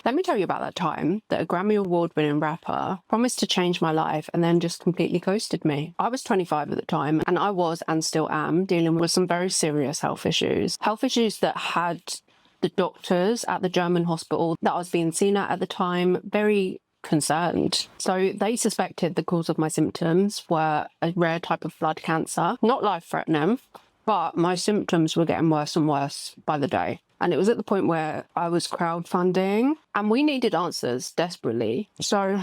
Let me tell you about that time that a Grammy Award-winning rapper promised to change my life and then just completely ghosted me. I was 25 at the time, and I was, and still am, dealing with some very serious health issues. Health issues that had the doctors at the German hospital that I was being seen at the time very concerned. So they suspected the cause of my symptoms were a rare type of blood cancer, not life-threatening, but my symptoms were getting worse and worse by the day. And it was at the point where I was crowdfunding and we needed answers desperately. So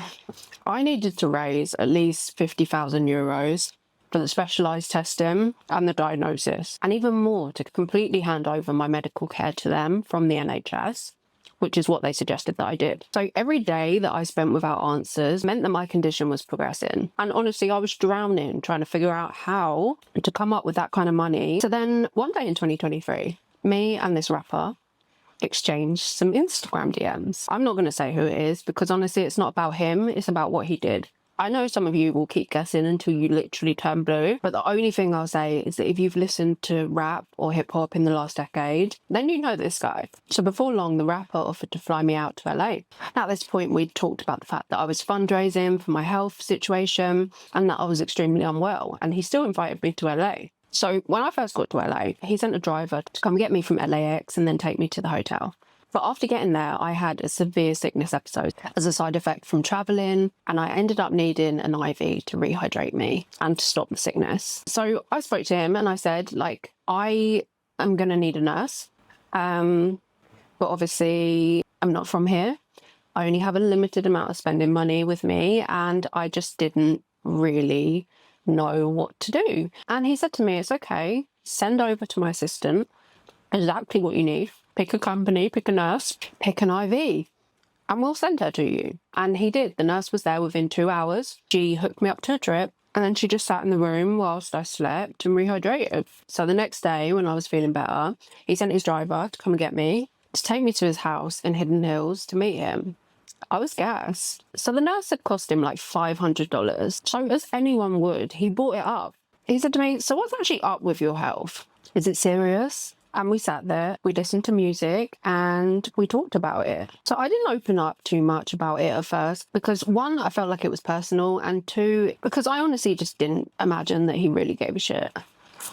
I needed to raise at least 50,000 euros for the specialised testing and the diagnosis, and even more to completely hand over my medical care to them from the NHS, which is what they suggested that I did. So every day that I spent without answers meant that my condition was progressing. And honestly, I was drowning trying to figure out how to come up with that kind of money. So then one day in 2023, me and this rapper exchanged some Instagram DMs. I'm not going to say who it is because honestly, it's not about him. It's about what he did. I know some of you will keep guessing until you literally turn blue, but the only thing I'll say is that if you've listened to rap or hip hop in the last decade, then you know this guy. So before long, the rapper offered to fly me out to LA. Now, at this point, we'd talked about the fact that I was fundraising for my health situation and that I was extremely unwell, and he still invited me to LA. So when I first got to LA, he sent a driver to come get me from LAX and then take me to the hotel. But after getting there, I had a severe sickness episode as a side effect from traveling, and I ended up needing an IV to rehydrate me and to stop the sickness. So I spoke to him and I said, I am going to need a nurse. But obviously I'm not from here. I only have a limited amount of spending money with me, and I just didn't really know what to do. And he said to me, it's okay, send over to my assistant exactly what you need. Pick a company, pick a nurse, pick an IV, and we'll send her to you. And he did. The nurse was there within 2 hours. She hooked me up to a drip, and then she just sat in the room whilst I slept and rehydrated. So the next day, when I was feeling better, he sent his driver to come and get me, to take me to his house in Hidden Hills to meet him. I was gassed. So the nurse had cost him like $500. So as anyone would, he bought it up. He said to me, so what's actually up with your health? Is it serious? And we sat there, we listened to music, and we talked about it. So I didn't open up too much about it at first because, one, I felt like it was personal, and two, because I honestly just didn't imagine that he really gave a shit.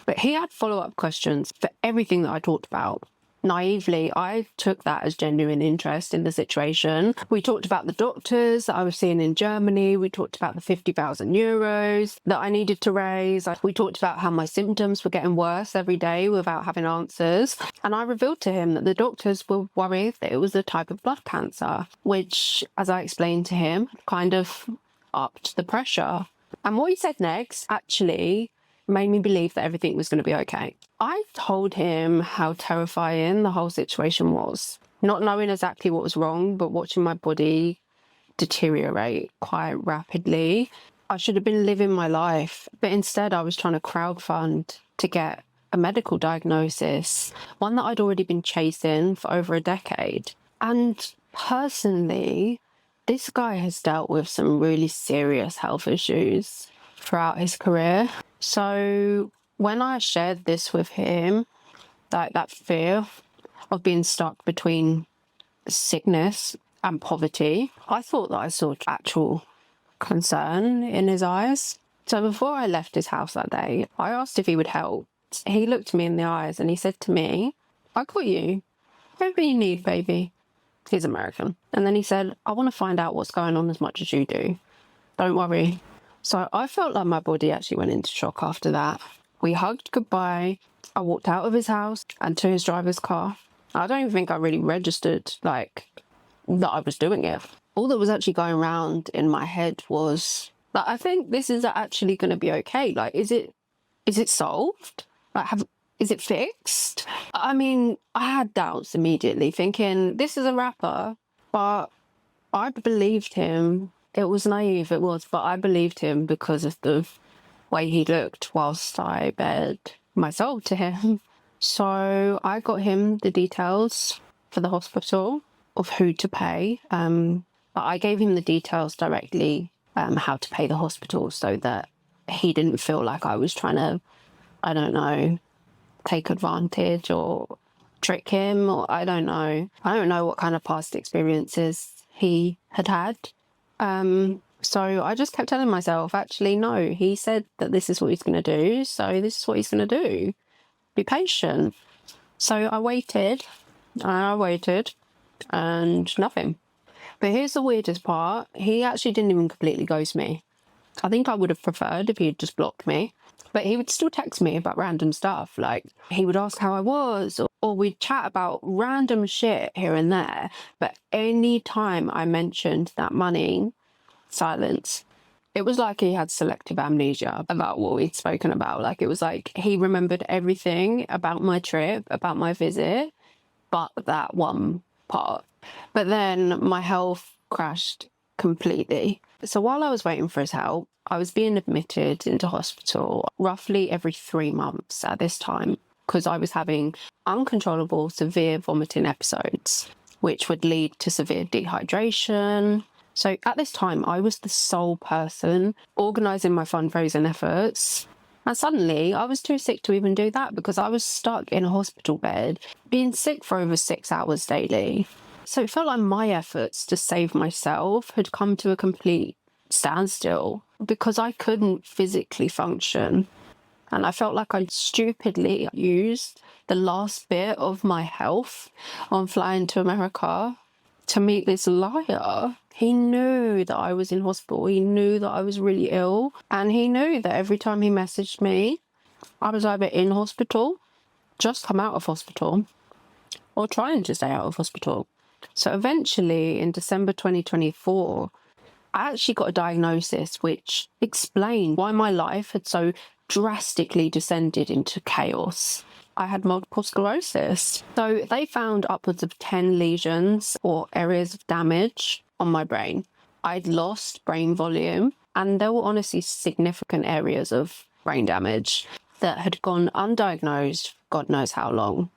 But he had follow-up questions for everything that I talked about. Naively, I took that as genuine interest in the situation. We talked about the doctors that I was seeing in Germany. We talked about the 50,000 euros that I needed to raise. We talked about how my symptoms were getting worse every day without having answers. And I revealed to him that the doctors were worried that it was a type of blood cancer, which, as I explained to him, kind of upped the pressure. And what he said next actually made me believe that everything was going to be okay. I told him how terrifying the whole situation was, not knowing exactly what was wrong, but watching my body deteriorate quite rapidly. I should have been living my life, but instead I was trying to crowdfund to get a medical diagnosis, one that I'd already been chasing for over a decade. And personally, this guy has dealt with some really serious health issues throughout his career. So when I shared this with him, that fear of being stuck between sickness and poverty, I thought that I saw actual concern in his eyes. So before I left his house that day, I asked if he would help. He looked me in the eyes and he said to me, I got you. Whatever you need, baby. He's American. And then he said, I want to find out what's going on as much as you do. Don't worry. So I felt like my body actually went into shock after that. We hugged goodbye. I walked out of his house and to his driver's car. I don't even think I really registered that I was doing it. All that was actually going around in my head was that I think this is actually going to be okay. Is it solved? Is it fixed? I mean, I had doubts immediately, thinking this is a rapper, but I believed him. It was naive, it was, but I believed him because of the way he looked whilst I bared my soul to him. So I got him the details for the hospital of who to pay. But I gave him the details directly, how to pay the hospital, so that he didn't feel like I was trying to, I don't know, take advantage or trick him, or I don't know. I don't know what kind of past experiences he had had. So I just kept telling myself, actually, no, he said that this is what he's going to do, so this is what he's going to do. Be patient. So I waited, and nothing. But here's the weirdest part. He actually didn't even completely ghost me. I think I would have preferred if he had just blocked me. But he would still text me about random stuff. Like, he would ask how I was, or we'd chat about random shit here and there. But any time I mentioned that money, silence. It was like he had selective amnesia about what we'd spoken about. Like, it was like he remembered everything about my trip, about my visit, but that one part. But then my health crashed completely. So while I was waiting for his help, I was being admitted into hospital roughly every 3 months at this time, because I was having uncontrollable severe vomiting episodes, which would lead to severe dehydration. So at this time, I was the sole person organising my fundraising efforts. And suddenly, I was too sick to even do that, because I was stuck in a hospital bed, being sick for over 6 hours daily. So it felt like my efforts to save myself had come to a complete standstill, because I couldn't physically function. And I felt like I'd stupidly used the last bit of my health on flying to America to meet this liar. He knew that I was in hospital. He knew that I was really ill. And he knew that every time he messaged me, I was either in hospital, just come out of hospital, or trying to stay out of hospital. So eventually, in December 2024, I actually got a diagnosis which explained why my life had so drastically descended into chaos. I had multiple sclerosis. So they found upwards of 10 lesions or areas of damage on my brain. I'd lost brain volume, and there were honestly significant areas of brain damage that had gone undiagnosed for God knows how long.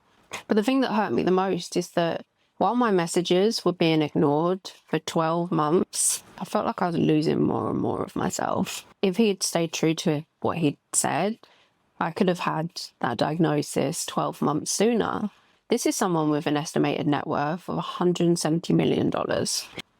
But the thing that hurt me the most is that while my messages were being ignored for 12 months, I felt like I was losing more and more of myself. If he had stayed true to what he'd said, I could have had that diagnosis 12 months sooner. This is someone with an estimated net worth of $170 million.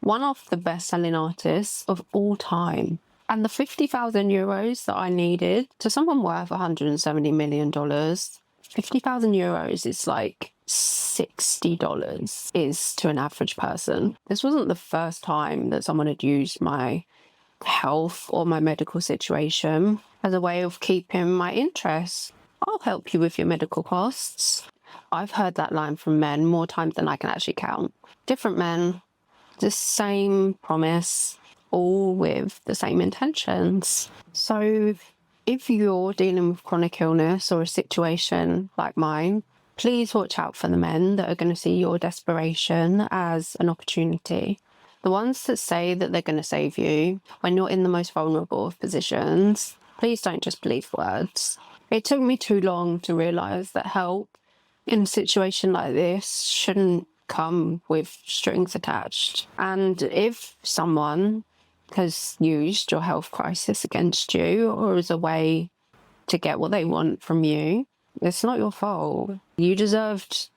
One of the best-selling artists of all time. And the 50,000 euros that I needed, to someone worth $170 million, 50,000 euros is like $60 is to an average person. This wasn't the first time that someone had used my health or my medical situation as a way of keeping my interests. I'll help you with your medical costs. I've heard that line from men more times than I can actually count. Different men, the same promise, all with the same intentions. So if you're dealing with chronic illness or a situation like mine, please watch out for the men that are going to see your desperation as an opportunity. The ones that say that they're going to save you when you're in the most vulnerable of positions, please don't just believe words. It took me too long to realise that help in a situation like this shouldn't come with strings attached. And if someone has used your health crisis against you or as a way to get what they want from you, it's not your fault. You deserved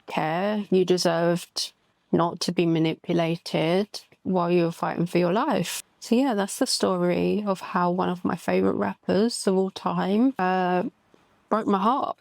care. You deserved not to be manipulated while you were fighting for your life. So yeah, that's the story of how one of my favourite rappers of all time broke my heart.